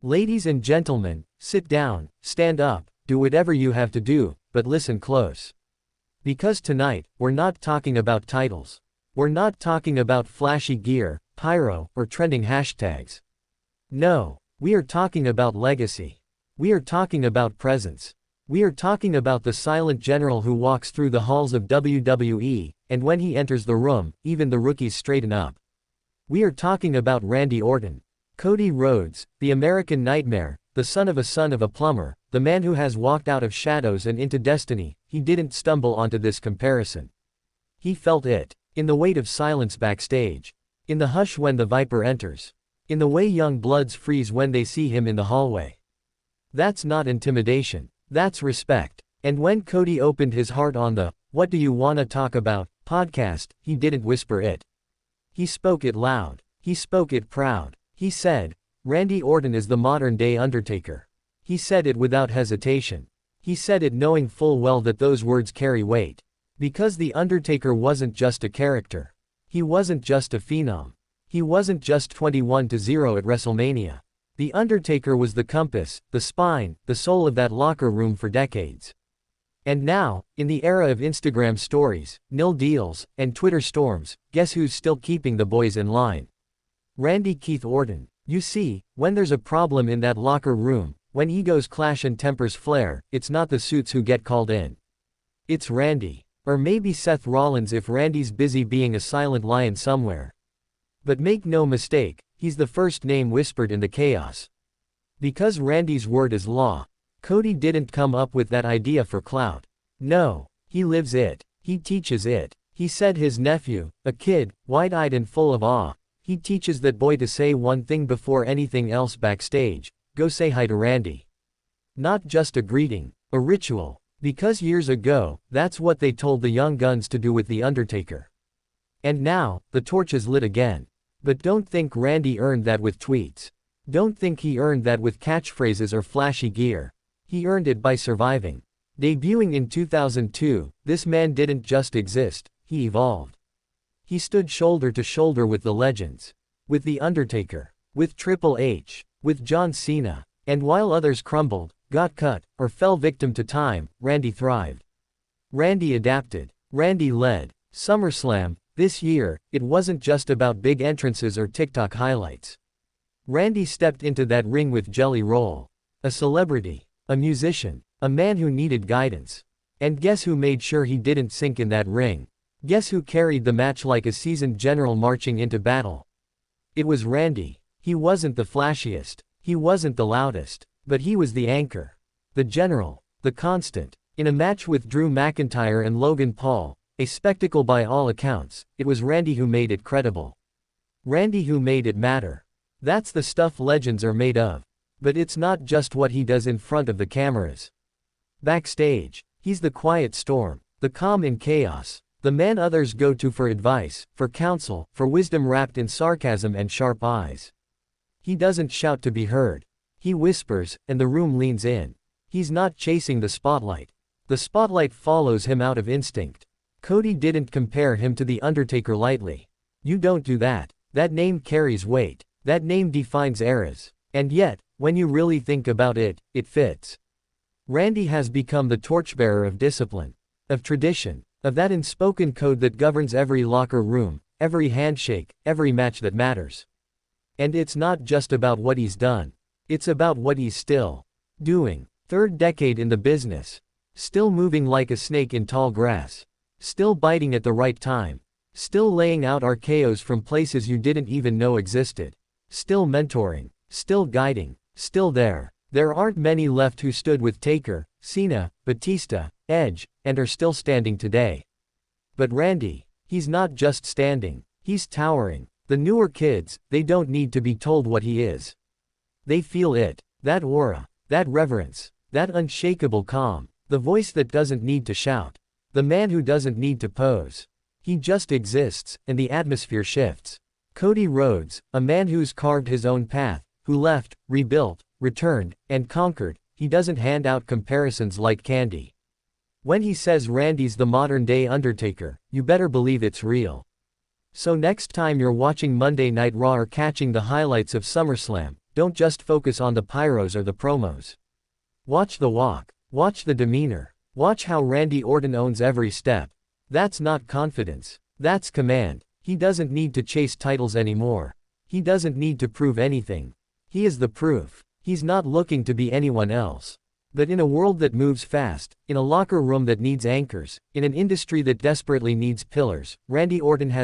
Ladies and gentlemen, sit down, stand up, do whatever you have to do, but listen close. Because tonight, we're not talking about titles. We're not talking about flashy gear, pyro, or trending hashtags. No, we are talking about legacy. We are talking about presence. We are talking about the silent general who walks through the halls of WWE, and when he enters the room, even the rookies straighten up. We are talking about Randy Orton. Cody Rhodes, the American Nightmare, the son of a plumber, the man who has walked out of shadows and into destiny. He didn't stumble onto this comparison. He felt it. In the weight of silence backstage. In the hush when the Viper enters. In the way young bloods freeze when they see him in the hallway. That's not intimidation. That's respect. And when Cody opened his heart on the "What Do You Wanna Talk About" podcast, he didn't whisper it. He spoke it loud. He spoke it proud. He said, Randy Orton is the modern-day Undertaker. He said it without hesitation. He said it knowing full well that those words carry weight. Because the Undertaker wasn't just a character. He wasn't just a phenom. He wasn't just 21-0 at WrestleMania. The Undertaker was the compass, the spine, the soul of that locker room for decades. And now, in the era of Instagram stories, nil deals, and Twitter storms, guess who's still keeping the boys in line? Randy Keith Orton. You see, when there's a problem in that locker room, when egos clash and tempers flare, it's not the suits who get called in. It's Randy. Or maybe Seth Rollins if Randy's busy being a silent lion somewhere. But make no mistake, he's the first name whispered in the chaos. Because Randy's word is law. Cody didn't come up with that idea for clout. No, he lives it. He teaches it. He said his nephew, a kid, wide-eyed and full of awe, he teaches that boy to say one thing before anything else backstage: go say hi to Randy. Not just a greeting, a ritual. Because years ago, that's what they told the young guns to do with The Undertaker. And now, the torch is lit again. But don't think Randy earned that with tweets. Don't think he earned that with catchphrases or flashy gear. He earned it by surviving. Debuting in 2002, this man didn't just exist, he evolved. He stood shoulder to shoulder with the legends. With The Undertaker. With Triple H. With John Cena. And while others crumbled, got cut, or fell victim to time, Randy thrived. Randy adapted. Randy led. SummerSlam, this year, it wasn't just about big entrances or TikTok highlights. Randy stepped into that ring with Jelly Roll. A celebrity. A musician. A man who needed guidance. And guess who made sure he didn't sink in that ring? Guess who carried the match like a seasoned general marching into battle? It was Randy. He wasn't the flashiest. He wasn't the loudest. But he was the anchor. The general. The constant. In a match with Drew McIntyre and Logan Paul, a spectacle by all accounts, it was Randy who made it credible. Randy who made it matter. That's the stuff legends are made of. But it's not just what he does in front of the cameras. Backstage, he's the quiet storm, the calm in chaos, the man others go to for advice, for counsel, for wisdom wrapped in sarcasm and sharp eyes. He doesn't shout to be heard. He whispers, and the room leans in. He's not chasing the spotlight. The spotlight follows him out of instinct. Cody didn't compare him to The Undertaker lightly. You don't do that. That name carries weight. That name defines eras. And yet, when you really think about it, it fits. Randy has become the torchbearer of discipline, of tradition, of that unspoken code that governs every locker room, every handshake, every match that matters. And it's not just about what he's done. It's about what he's still doing. Third decade in the business. Still moving like a snake in tall grass. Still biting at the right time. Still laying out RKOs from places you didn't even know existed. Still mentoring. Still guiding. Still there. There aren't many left who stood with Taker, Cena, Batista, Edge, and are still standing today. But Randy, he's not just standing. He's towering. The newer kids, they don't need to be told what he is. They feel it. That aura. That reverence. That unshakable calm. The voice that doesn't need to shout. The man who doesn't need to pose. He just exists, and the atmosphere shifts. Cody Rhodes, a man who's carved his own path, who left, rebuilt, returned, and conquered. He doesn't hand out comparisons like candy. When he says Randy's the modern-day Undertaker, you better believe it's real. So next time you're watching Monday Night Raw or catching the highlights of SummerSlam, don't just focus on the pyros or the promos. Watch the walk. Watch the demeanor. Watch how Randy Orton owns every step. That's not confidence. That's command. He doesn't need to chase titles anymore. He doesn't need to prove anything. He is the proof. He's not looking to be anyone else. But in a world that moves fast, in a locker room that needs anchors, in an industry that desperately needs pillars, Randy Orton has